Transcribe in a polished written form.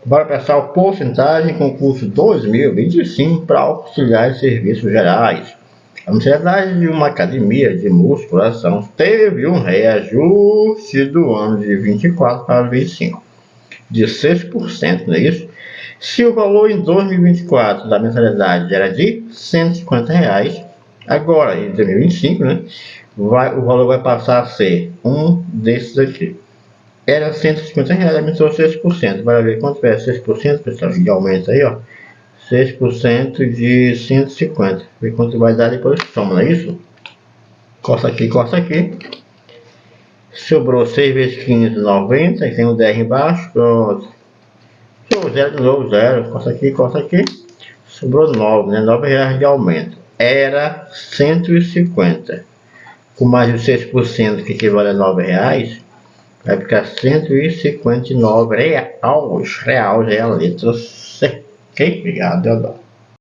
Bora pessoal, porcentagem concurso 2025 para auxiliares de serviços gerais. A mensalidade de uma academia de musculação teve um reajuste do ano de 24 para 25 de 6%, não é isso? Se o valor em 2024 da mensalidade era de R$ 150, agora em 2025, né, o valor vai passar a ser um desses aqui. Era R$ 150, aumentou 6%. Vai ver quanto é 6%, pessoal, de aumento aí, ó. 6% de 150. Ver quanto vai dar depois soma, não é isso? Costa aqui, costa aqui. Sobrou 6 vezes 15, 90. E tem um 10 embaixo. Pronto. Sobrou 0 de novo, 0. Costa aqui. Sobrou 9, né? R$ 9 de aumento. Era 150. Com mais de 6%, que equivale a R$ 9, vai ficar 159 reais, é a letra C. Ok? Obrigado,